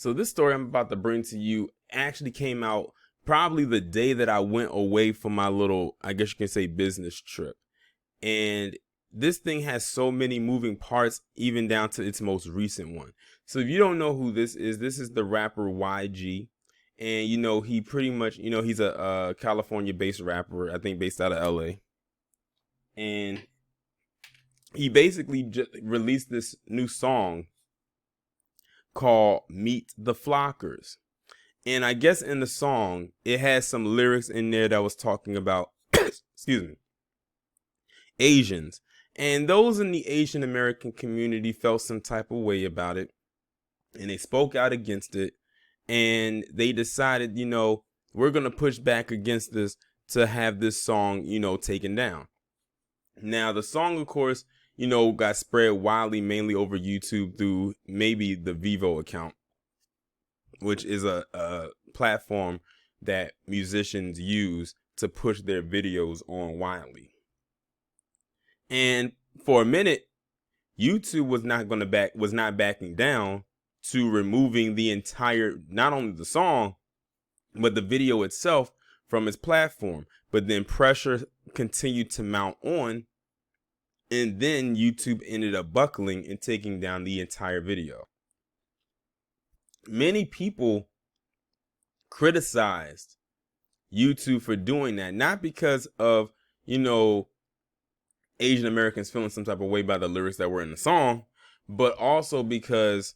So this story I'm about to bring to you actually came out probably the day that I went away for my little, I guess you can say, business trip. And this thing has so many moving parts, even down to its most recent one. So if you don't know who this is the rapper YG. And, he pretty much, he's a California-based rapper, I think based out of LA. And he basically just released this new song called Meet the Flockers. And I guess in the song, it has some lyrics in there that was talking about, excuse me, Asians. And those in the Asian American community felt some type of way about it. And they spoke out against it. And they decided, we're going to push back against this to have this song, taken down. Now, the song, of course, got spread widely, mainly over YouTube through maybe the Vivo account, which is a platform that musicians use to push their videos on widely. And for a minute, YouTube was not backing down to removing the entire, not only the song, but the video itself from its platform. But then pressure continued to mount on. And then YouTube ended up buckling and taking down the entire video. Many people criticized YouTube for doing that, not because of, Asian Americans feeling some type of way by the lyrics that were in the song, but also because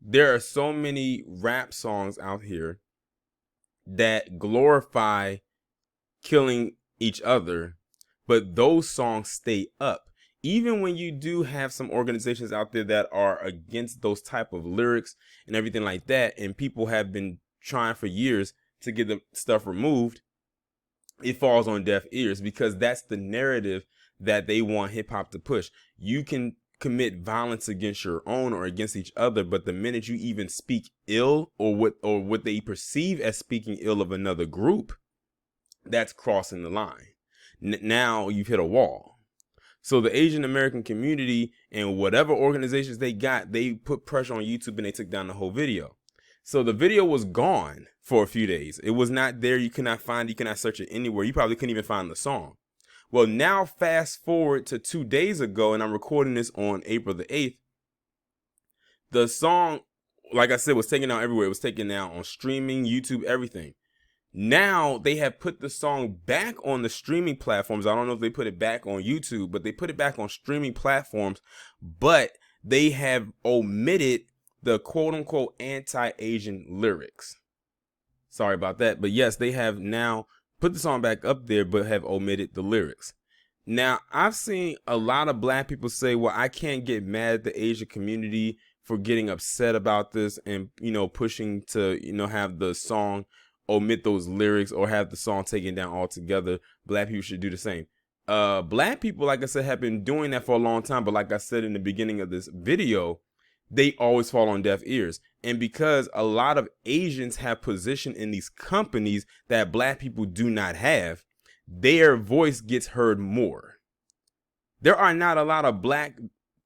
there are so many rap songs out here that glorify killing each other, but those songs stay up. Even when you do have some organizations out there that are against those type of lyrics and everything like that, and people have been trying for years to get the stuff removed, it falls on deaf ears because that's the narrative that they want hip hop to push. You can commit violence against your own or against each other, but the minute you even speak ill or what they perceive as speaking ill of another group, that's crossing the line. Now you've hit a wall. So the Asian American community and whatever organizations they got, they put pressure on YouTube and they took down the whole video. So the video was gone for a few days. It was not there. You cannot find it. You cannot search it anywhere. You probably couldn't even find the song. Well, now fast forward to 2 days ago, and I'm recording this on April the 8th. The song, like I said, was taken down everywhere. It was taken down on streaming, YouTube, everything. Now they have put the song back on the streaming platforms. I don't know if they put it back on YouTube, but they put it back on streaming platforms. But they have omitted the quote unquote anti-Asian lyrics. Sorry about that. But yes, they have now put the song back up there, but have omitted the lyrics. Now, I've seen a lot of black people say, well, I can't get mad at the Asian community for getting upset about this and, pushing to, have the song omit those lyrics or have the song taken down altogether. Black people should do the same. Black people, like I said, have been doing that for a long time. But like I said in the beginning of this video, they always fall on deaf ears. And because a lot of Asians have position in these companies that black people do not have, their voice gets heard more. There are not a lot of black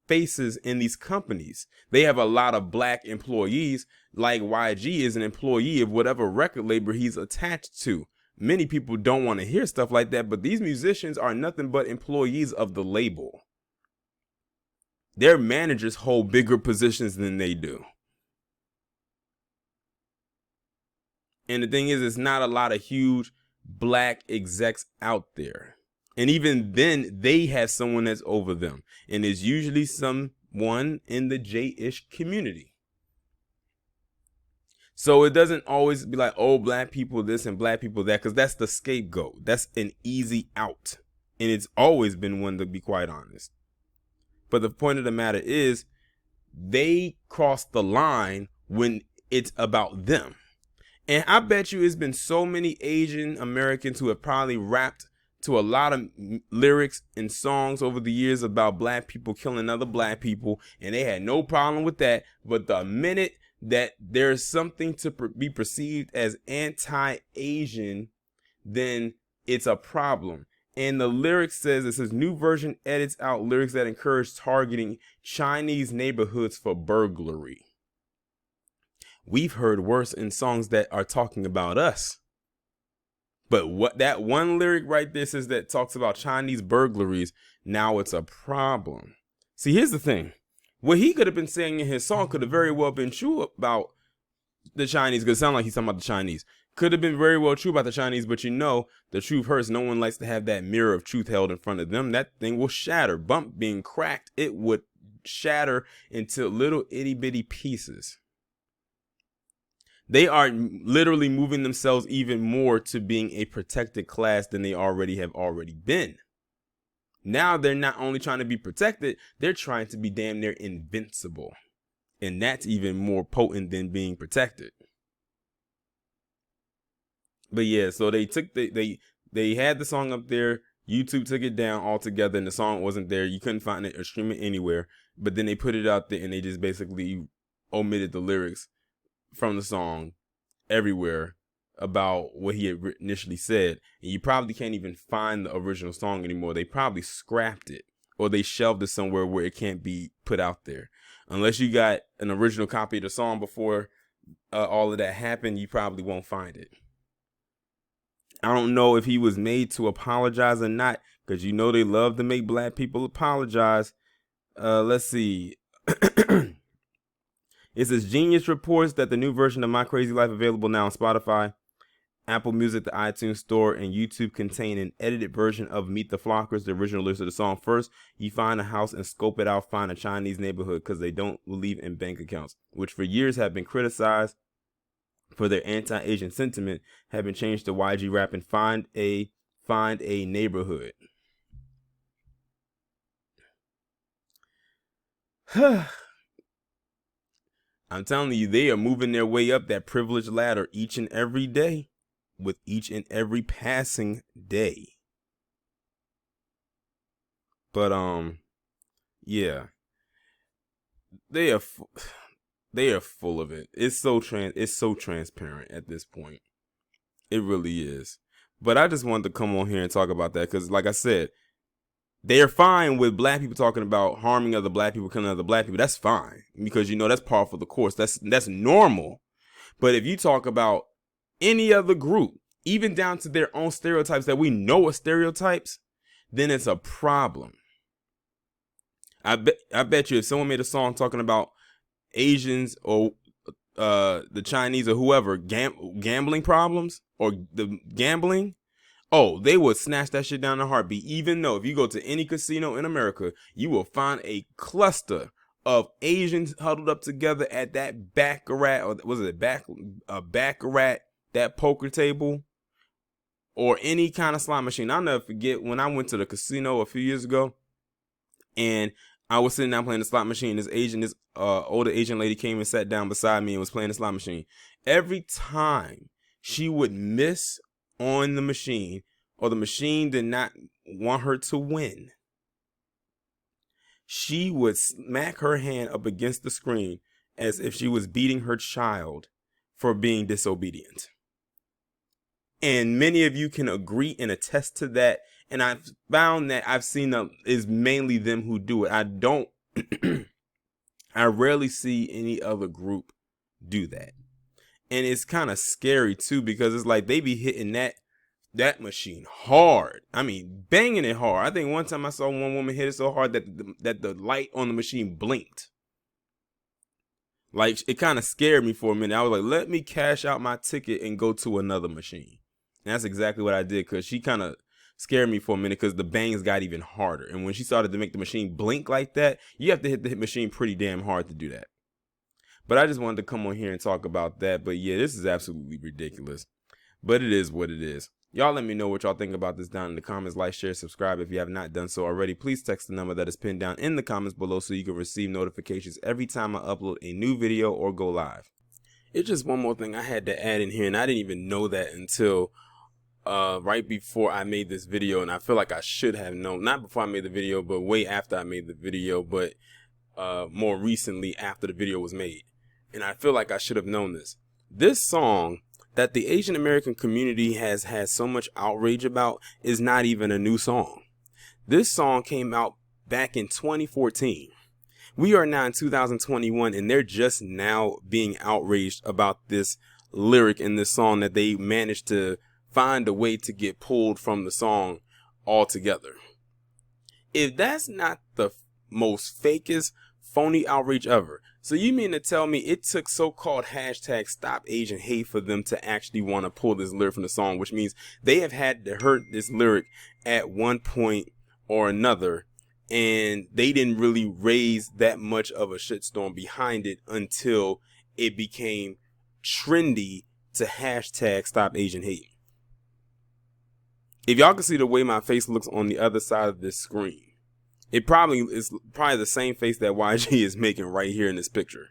faces in these companies. They have a lot of black employees, like YG is an employee of whatever record label he's attached to. Many people don't want to hear stuff like that, but these musicians are nothing but employees of the label. Their managers hold bigger positions than they do. And the thing is, it's not a lot of huge black execs out there. And even then, they have someone that's over them. And it's usually someone in the J-ish community. So it doesn't always be like, oh, black people this and black people that, because that's the scapegoat. That's an easy out. And it's always been one, to be quite honest. But the point of the matter is, they cross the line when it's about them. And I bet you it's been so many Asian Americans who have probably rapped to a lot of lyrics and songs over the years about black people killing other black people, and they had no problem with that. But the minute that there's something to be perceived as anti-Asian, then it's a problem. And the lyric says, it says, new version edits out lyrics that encourage targeting Chinese neighborhoods for burglary. we've heard worse in songs that are talking about us. But what that one lyric right there says that talks about Chinese burglaries, now it's a problem. See, here's the thing. What he could have been saying in his song could have very well been true about the Chinese, because it sounds like he's talking about the Chinese. Could have been very well true about the Chinese, but you know, the truth hurts. No one likes to have that mirror of truth held in front of them. That thing will shatter. Bump being cracked, it would shatter into little itty bitty pieces. They are literally moving themselves even more to being a protected class than they have already been. Now they're not only trying to be protected, they're trying to be damn near invincible. And that's even more potent than being protected. But yeah, so they took they had the song up there. YouTube took it down altogether, and the song wasn't there. You couldn't find it or stream it anywhere. But then they put it out there, and they just basically omitted the lyrics from the song everywhere about what he had initially said. And you probably can't even find the original song anymore. They probably scrapped it, or they shelved it somewhere where it can't be put out there. Unless you got an original copy of the song before all of that happened, you probably won't find it. I don't know if he was made to apologize or not, because you know they love to make black people apologize. Let's see. It says Genius reports that the new version of My Crazy Life available now on Spotify, Apple Music, the iTunes Store, and YouTube contain an edited version of Meet the Flockers, the original lyrics of the song. First, you find a house and scope it out, find a Chinese neighborhood because they don't believe in bank accounts, which for years have been criticized for their anti-Asian sentiment, have been changed to YG rap and find a neighborhood. I'm telling you, they are moving their way up that privilege ladder each and every day, with each and every passing day. But yeah, they are full of it. It's so transparent at this point. It really is. But I just wanted to come on here and talk about that because, like I said, they're fine with black people talking about harming other black people, killing other black people. That's fine because you know that's par for the course. That's normal. But if you talk about any other group, even down to their own stereotypes that we know are stereotypes, then it's a problem. I bet you if someone made a song talking about Asians or the Chinese or whoever gambling problems or the gambling, oh, they would snatch that shit down in a heartbeat. Even though if you go to any casino in America, you will find a cluster of Asians huddled up together at that baccarat, or was it baccarat, that poker table, or any kind of slot machine. I'll never forget when I went to the casino a few years ago, and I was sitting down playing the slot machine. This older Asian lady came and sat down beside me and was playing the slot machine. Every time she would miss on the machine, or the machine did not want her to win, she would smack her hand up against the screen as if she was beating her child for being disobedient. And many of you can agree and attest to that. And I've found that I've seen them is mainly them who do it. I rarely see any other group do that. And it's kind of scary too, because it's like they be hitting that machine hard. I mean, banging it hard. I think one time I saw one woman hit it so hard that the light on the machine blinked. Like, it kind of scared me for a minute. I was like, let me cash out my ticket and go to another machine. And that's exactly what I did, because she kind of scared me for a minute because the bangs got even harder. And when she started to make the machine blink like that, you have to hit the machine pretty damn hard to do that. But I just wanted to come on here and talk about that. But yeah, this is absolutely ridiculous. But it is what it is. Y'all let me know what y'all think about this down in the comments. Like, share, subscribe if you have not done so already. Please text the number that is pinned down in the comments below so you can receive notifications every time I upload a new video or go live. It's just one more thing I had to add in here, and I didn't even know that until right before I made this video, and I feel like I should have known, not before I made the video, but way after I made the video, but more recently after the video was made. And I feel like I should have known this. This song that the Asian American community has had so much outrage about is not even a new song. This song came out back in 2014. We are now in 2021 and they're just now being outraged about this lyric in this song that they managed to find a way to get pulled from the song altogether. If that's not the most fakest, phony outrage ever. So you mean to tell me it took so-called hashtag Stop Asian Hate for them to actually want to pull this lyric from the song, which means they have had to hurt this lyric at one point or another, and they didn't really raise that much of a shitstorm behind it until it became trendy to hashtag Stop Asian Hate. If y'all can see the way my face looks on the other side of this screen, it probably is the same face that YG is making right here in this picture.